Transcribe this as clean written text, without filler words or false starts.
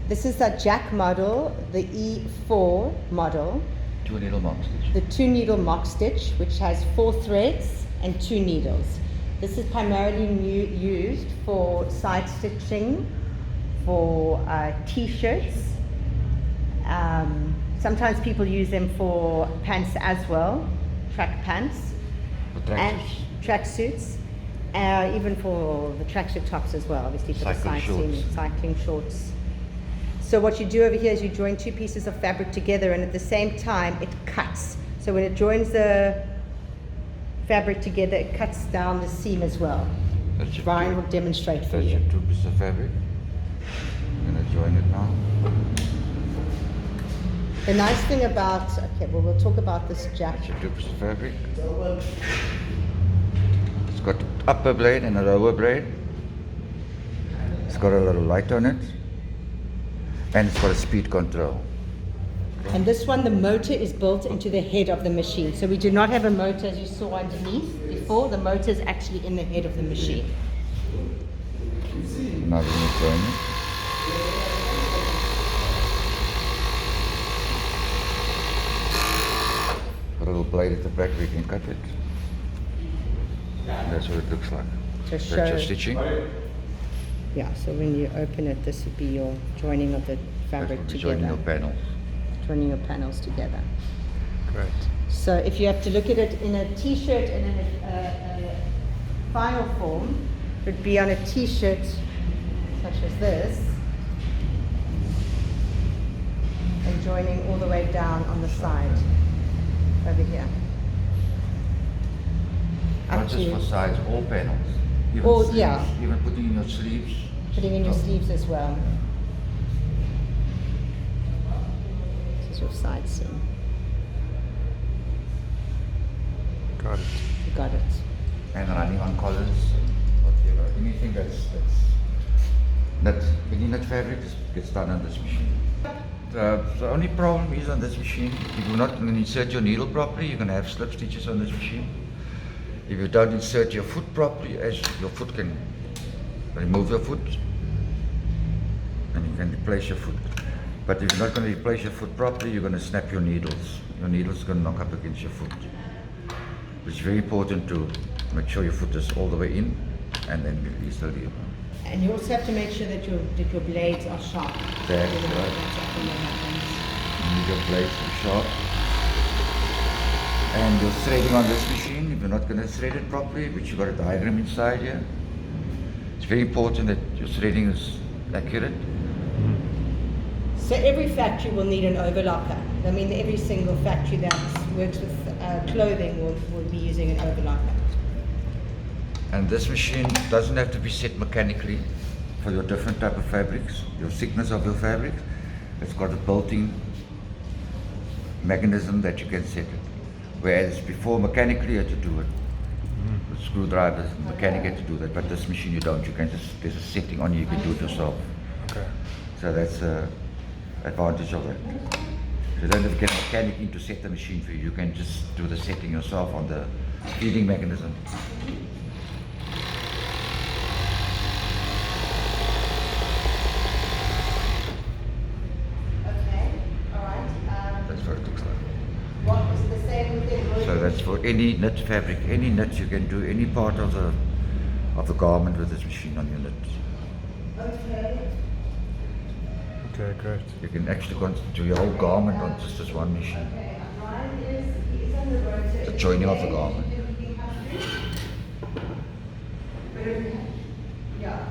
This is the Jack model, the E4 model. 2 needle mock stitch. The 2 needle mock stitch, which has 4 threads and 2 needles. This is primarily used for side stitching, for t-shirts. Sometimes people use them for pants as well, track pants and tracksuits, even for the tracksuit tops as well, obviously for cycling shorts. So what you do over here is you join 2 pieces of fabric together, and at the same time it cuts. So when it joins the fabric together, it cuts down the seam as well. Brian will demonstrate for you. That's your 2 pieces of fabric. I'm going to join it now. The nice thing about, okay, well, we'll talk about this Jack. That's your 2 pieces of fabric. It's got an upper blade and a lower blade. It's got a little light on it. And it's got a speed control. And this one, the motor is built into the head of the machine. So we do not have a motor as you saw underneath before. The motor is actually in the head of the machine. Now we're going to join it. A little blade at the back, we can cut it. And that's what it looks like. That's your stitching. Yeah, so when you open it, this would be your joining of the fabric together. Joining your panels. Joining your panels together. Great. So if you have to look at it in a t-shirt and in a final form, it would be on a t-shirt such as this, and joining all the way down on the side over here. Not just for sides, all panels. Even All, sleeves, yeah. Even putting in your sleeves. Putting in your sleeves as well. This is your side seam. Got it. You got it. And running on collars, whatever. Anything that's any net fabric gets done on this machine. The only problem is on this machine, if you're not going to insert your needle properly, you're going to have slip stitches on this machine. If you don't insert your foot properly, as your foot can remove your foot, and you can replace your foot. But if you're not going to replace your foot properly, you're going to snap your needles. Your needles are going to knock up against your foot. It's very important to make sure your foot is all the way in, and then release the needle. And you also have to make sure that your blades are sharp. That's right. You need your blades to be sharp. And your threading on this machine, if you're not going to thread it properly, which you've got a diagram inside here, it's very important that your threading is accurate. So every factory will need an overlocker. I mean, every single factory that works with clothing will be using an overlocker. And this machine doesn't have to be set mechanically for your different type of fabrics, your thickness of your fabric. It's got a built-in mechanism that you can set it. Whereas before mechanically you had to do it. With screwdrivers, the mechanic had to do that, but this machine you don't. You can just, there's a setting on you, you can do it yourself. Okay. So that's the advantage of it. You don't have to get a mechanic in to set the machine for you. You can just do the setting yourself on the feeding mechanism. Okay, all right. That's what it looks like. What was the same with the embroidery? So that's for any knit fabric, any knit you can do any part of the garment with this machine on your knit. Okay. Okay, great. You can actually do your whole garment on just this one machine. He's on the road. The joining of the garment. But if you